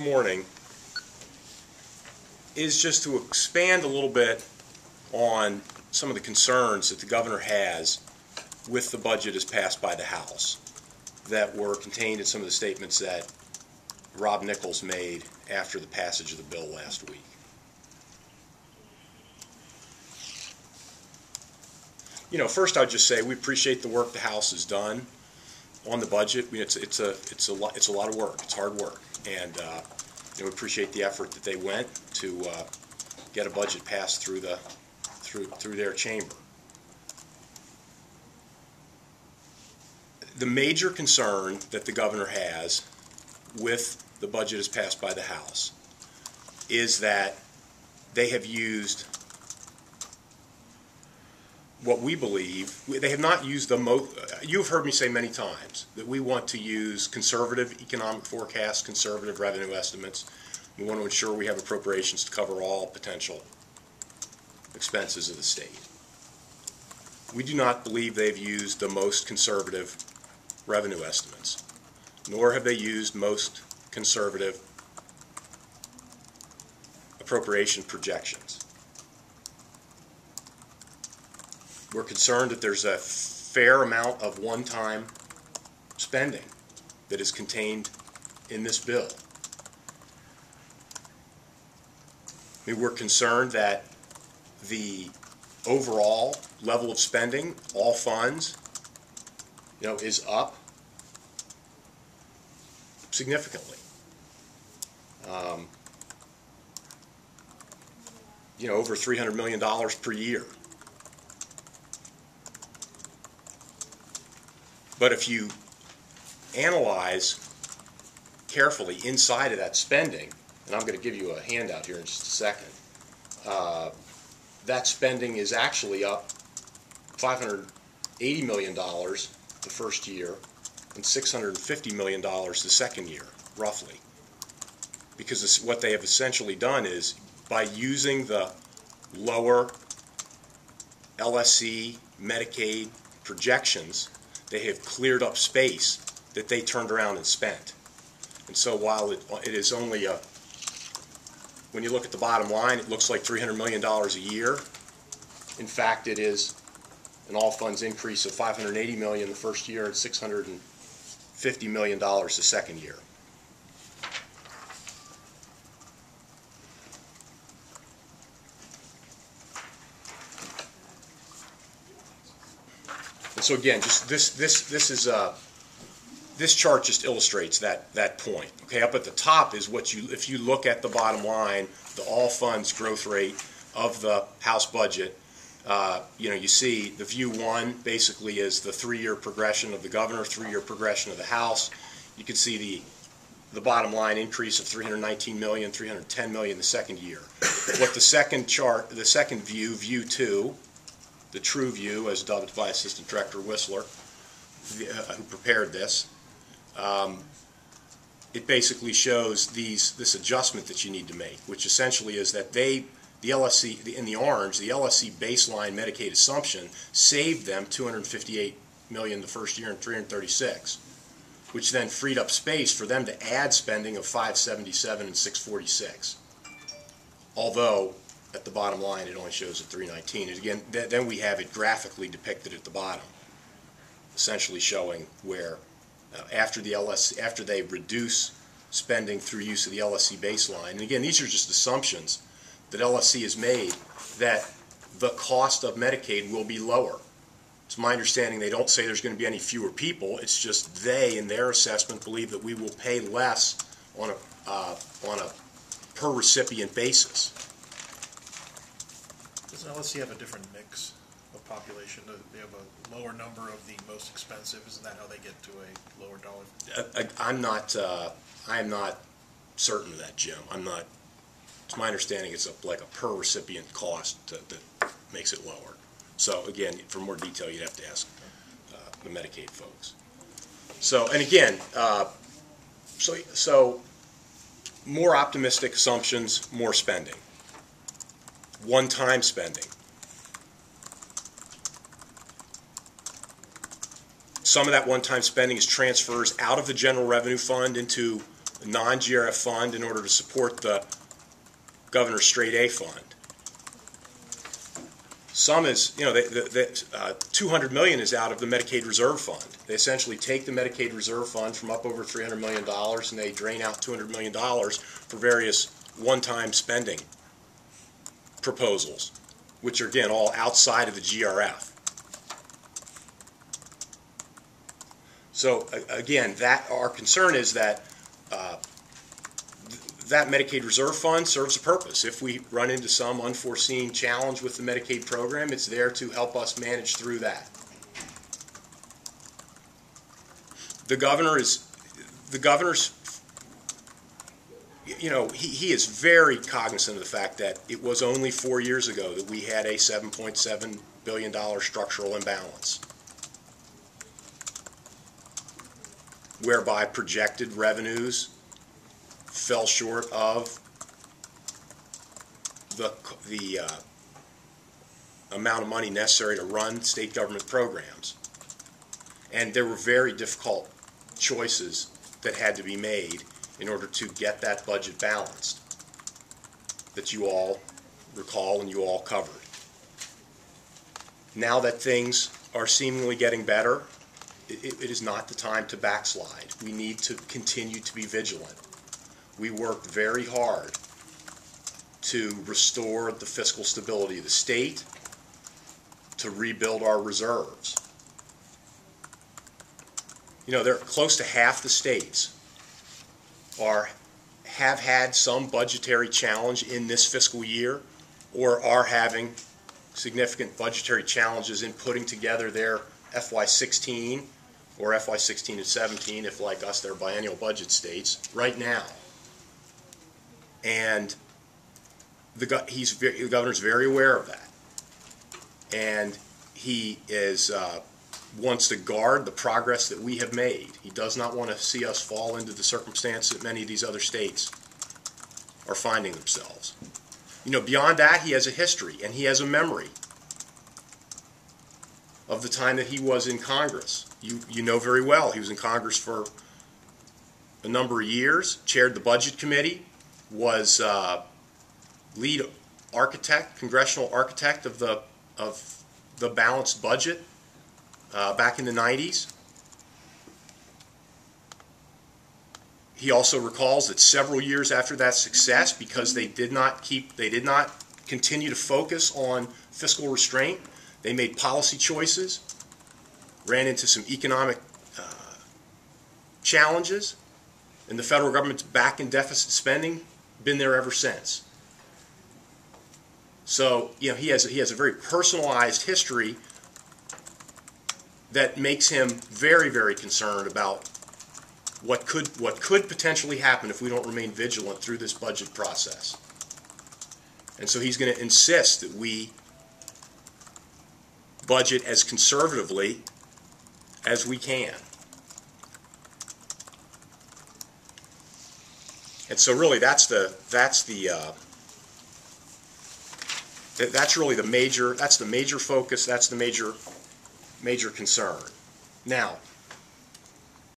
this morning is just to expand a little bit on some of the concerns that the governor has with the budget as passed by the House that were contained in some of the statements that Rob Nichols made after the passage of the bill last week. You know, first I'd just say we appreciate the work the House has done on the budget. I mean, it's a lot of work. It's hard work, and we appreciate the effort that they went to get a budget passed through their chamber. The major concern that the governor has with the budget as passed by the House is that they have used what we believe, they have not used the most, you've heard me say many times that we want to use conservative economic forecasts, conservative revenue estimates. We want to ensure we have appropriations to cover all potential expenses of the state. We do not believe they've used the most conservative revenue estimates, nor have they used most conservative appropriation projections. We're concerned that there's a fair amount of one-time spending that is contained in this bill. I mean, we're concerned that the overall level of spending, all funds, is up significantly. Over $300 million per year. But if you analyze carefully inside of that spending, and I'm going to give you a handout here in just a second, that spending is actually up $580 million the first year and $650 million the second year, roughly. Because what they have essentially done is, by using the lower LSC Medicaid projections, they have cleared up space that they turned around and spent. And so while it is only when you look at the bottom line, it looks like $300 million a year. In fact, it is an all funds increase of $580 million the first year and $650 million the second year. And so again, just this chart just illustrates that point. Okay, up at the top is if you look at the bottom line, the all funds growth rate of the House budget. You see the view one basically is the 3-year progression of the governor, 3-year progression of the House. You can see the bottom line increase of $319 million, $310 million the second year. What the second chart, the second view, view two, the true view, as dubbed by Assistant Director Whistler, who prepared this, it basically shows this adjustment that you need to make, which essentially is that the LSC, in the orange, the LSC baseline Medicaid assumption saved them $258 million the first year and $336, which then freed up space for them to add spending of $577 and $646. Although at the bottom line it only shows at $319. And again, then we have it graphically depicted at the bottom, essentially showing where after they reduce spending through use of the LSC baseline. And again, these are just assumptions that LSC has made that the cost of Medicaid will be lower. It's my understanding they don't say there's going to be any fewer people. It's just they, in their assessment, believe that we will pay less on a per recipient basis. Does LSC have a different mix of population? Do they have a lower number of the most expensive? Isn't that how they get to a lower dollar? I am not certain of that, Jim. It's my understanding it's like a per recipient cost that makes it lower. So again, for more detail, you'd have to ask the Medicaid folks. So, and again, so more optimistic assumptions, more spending. One-time spending. Some of that one-time spending is transfers out of the general revenue fund into non-GRF fund in order to support the governor's straight A fund. Some is, you know, $200 million is out of the Medicaid Reserve Fund. They essentially take the Medicaid Reserve Fund from up over $300 million and they drain out $200 million for various one-time spending proposals, which are, again, all outside of the GRF. So, again, our concern is that that Medicaid Reserve Fund serves a purpose. If we run into some unforeseen challenge with the Medicaid program, it's there to help us manage through that. The governor's, you know, he is very cognizant of the fact that it was only 4 years ago that we had a $7.7 billion structural imbalance, whereby projected revenues fell short of the amount of money necessary to run state government programs. And there were very difficult choices that had to be made in order to get that budget balanced that you all recall and you all covered. Now that things are seemingly getting better, it is not the time to backslide. We need to continue to be vigilant. We worked very hard to restore the fiscal stability of the state, to rebuild our reserves. You know, close to half the states have had some budgetary challenge in this fiscal year or are having significant budgetary challenges in putting together their FY16 or FY16 and 17, if like us they're biennial budget states, right now. And the governor's very aware of that. And he wants to guard the progress that we have made. He does not want to see us fall into the circumstance that many of these other states are finding themselves. You know, beyond that, he has a history and he has a memory of the time that he was in Congress. You know very well, he was in Congress for a number of years, chaired the Budget Committee, was lead architect, congressional architect of the balanced budget back in the 90s. He also recalls that several years after that success, because they did not continue to focus on fiscal restraint, they made policy choices, ran into some economic challenges, and the federal government's back in deficit spending, been there ever since. So, you know, he has a very personalized history that makes him very, very concerned about what could potentially happen if we don't remain vigilant through this budget process. And so he's going to insist that we budget as conservatively as we can. And so really that's really the major focus, that's the major concern. Now,